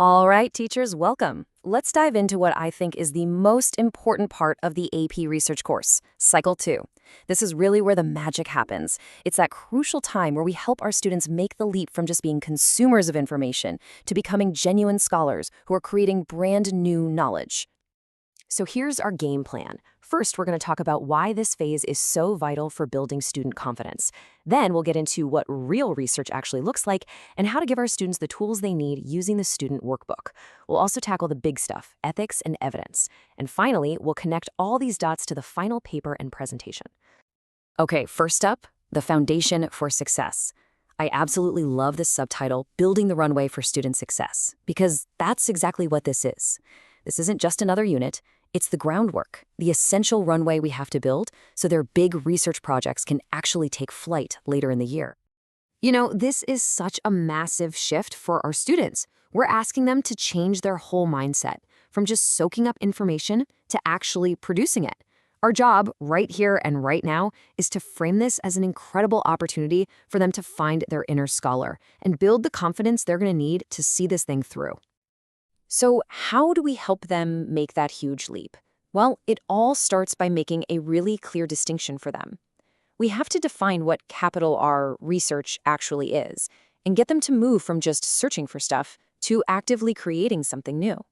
All right, teachers, welcome. Let's dive into what I think is the most important part of the AP Research course, Cycle 2. This is really where the magic happens. It's that crucial time where we help our students make the leap from just being consumers of information to becoming genuine scholars who are creating brand new knowledge. So here's our game plan. First, we're going to talk about why this phase is so vital for building student confidence. Then we'll get into what real research actually looks like and how to give our students the tools they need using the student workbook. We'll also tackle the big stuff, ethics and evidence. And finally, we'll connect all these dots to the final paper and presentation. Okay, first up, the foundation for success. I absolutely love this subtitle, Building the Runway for Student Success, because that's exactly what this is. This isn't just another unit. It's the groundwork, the essential runway we have to build so their big research projects can actually take flight later in the year. You know, this is such a massive shift for our students. We're asking them to change their whole mindset, from just soaking up information to actually producing it. Our job right here and right now is to frame this as an incredible opportunity for them to find their inner scholar and build the confidence they're going to need to see this thing through. So how do we help them make that huge leap? Well, it all starts by making a really clear distinction for them. We have to define what capital R research actually is and get them to move from just searching for stuff to actively creating something new.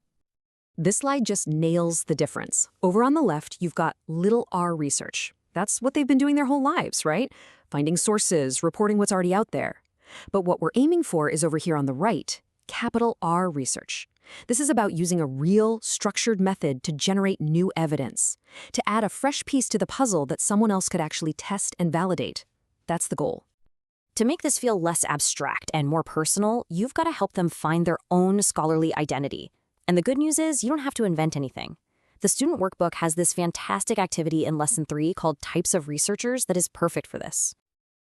This slide just nails the difference. Over on the left, you've got little r research. That's what they've been doing their whole lives, right? Finding sources, reporting what's already out there. But what we're aiming for is over here on the right, capital R research. This is about using a real, structured method to generate new evidence, to add a fresh piece to the puzzle that someone else could actually test and validate. That's the goal. To make this feel less abstract and more personal, you've got to help them find their own scholarly identity. And the good news is you don't have to invent anything. The student workbook has this fantastic activity in Lesson 3 called Types of Researchers that is perfect for this.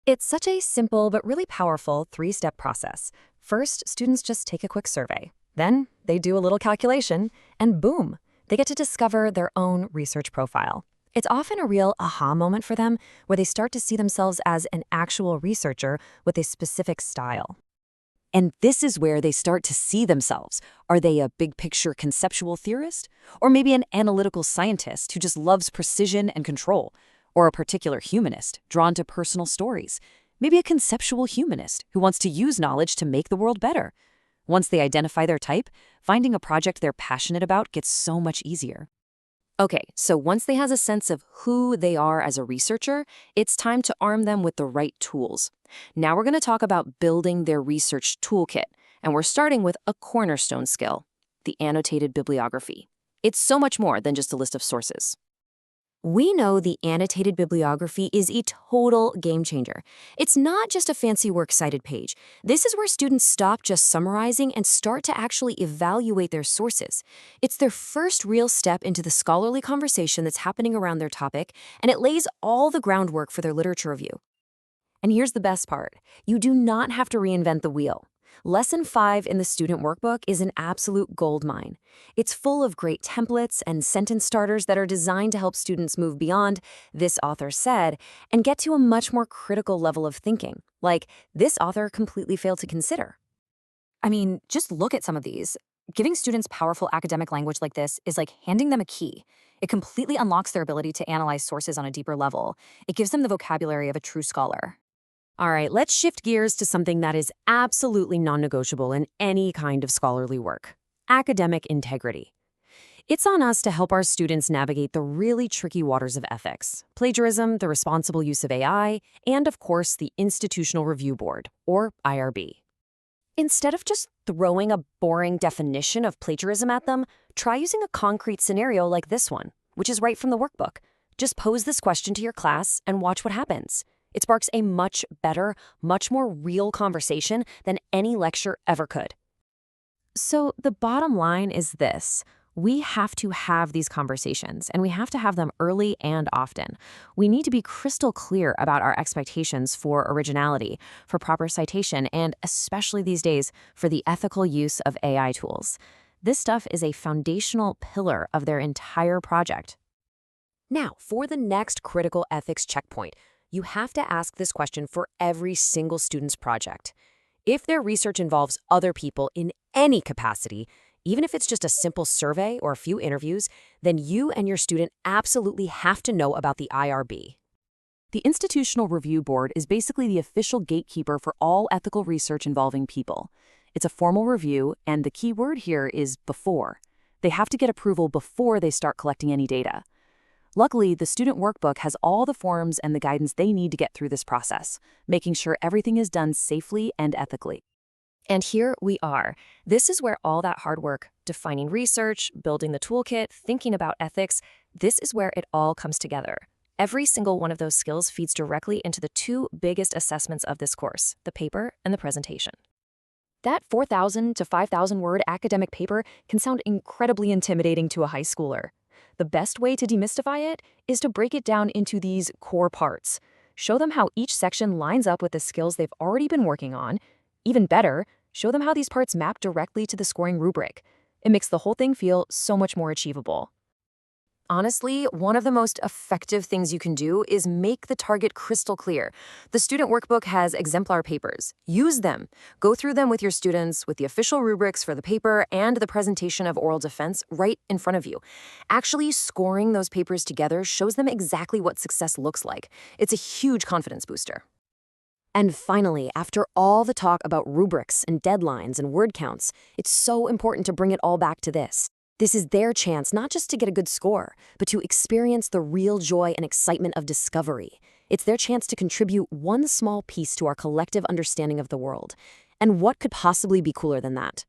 It's such a simple but really powerful 3-step process. First, students just take a quick survey. Then they do a little calculation, and boom, they get to discover their own research profile. It's often a real aha moment for them, where they start to see themselves as an actual researcher with a specific style. And this is where they start to see themselves. Are they a big-picture conceptual theorist? Or maybe an analytical scientist who just loves precision and control? Or a particular humanist drawn to personal stories? Maybe a conceptual humanist who wants to use knowledge to make the world better? Once they identify their type, finding a project they're passionate about gets so much easier. Okay, so once they have a sense of who they are as a researcher, it's time to arm them with the right tools. Now we're going to talk about building their research toolkit, and we're starting with a cornerstone skill, the annotated bibliography. It's so much more than just a list of sources. We know the annotated bibliography is a total game changer. It's not just a fancy works cited page. This is where students stop just summarizing and start to actually evaluate their sources. It's their first real step into the scholarly conversation that's happening around their topic, and it lays all the groundwork for their literature review. And here's the best part. You do not have to reinvent the wheel. Lesson 5 in the student workbook is an absolute goldmine. It's full of great templates and sentence starters that are designed to help students move beyond "this author said" and get to a much more critical level of thinking, like "this author completely failed to consider." I mean, just look at some of these. Giving students powerful academic language like this is like handing them a key. It completely unlocks their ability to analyze sources on a deeper level. It gives them the vocabulary of a true scholar. All right, let's shift gears to something that is absolutely non-negotiable in any kind of scholarly work: academic integrity. It's on us to help our students navigate the really tricky waters of ethics, plagiarism, the responsible use of AI, and of course, the Institutional Review Board, or IRB. Instead of just throwing a boring definition of plagiarism at them, try using a concrete scenario like this one, which is right from the workbook. Just pose this question to your class and watch what happens. It sparks a much better, much more real conversation than any lecture ever could. So the bottom line is this. We have to have these conversations, and we have to have them early and often. We need to be crystal clear about our expectations for originality, for proper citation, and especially these days, for the ethical use of AI tools. This stuff is a foundational pillar of their entire project. Now, for the next critical ethics checkpoint, you have to ask this question for every single student's project. If their research involves other people in any capacity, even if it's just a simple survey or a few interviews, then you and your student absolutely have to know about the IRB. The Institutional Review Board is basically the official gatekeeper for all ethical research involving people. It's a formal review, and the key word here is before. They have to get approval before they start collecting any data. Luckily, the student workbook has all the forms and the guidance they need to get through this process, making sure everything is done safely and ethically. And here we are. This is where all that hard work, defining research, building the toolkit, thinking about ethics, this is where it all comes together. Every single one of those skills feeds directly into the two biggest assessments of this course, the paper and the presentation. That 4,000 to 5,000 word academic paper can sound incredibly intimidating to a high schooler. The best way to demystify it is to break it down into these core parts. Show them how each section lines up with the skills they've already been working on. Even better, show them how these parts map directly to the scoring rubric. It makes the whole thing feel so much more achievable. Honestly, one of the most effective things you can do is make the target crystal clear. The student workbook has exemplar papers. Use them. Go through them with your students, with the official rubrics for the paper and the presentation of oral defense right in front of you. Actually scoring those papers together shows them exactly what success looks like. It's a huge confidence booster. And finally, after all the talk about rubrics and deadlines and word counts, it's so important to bring it all back to this. This is their chance not just to get a good score, but to experience the real joy and excitement of discovery. It's their chance to contribute one small piece to our collective understanding of the world. And what could possibly be cooler than that?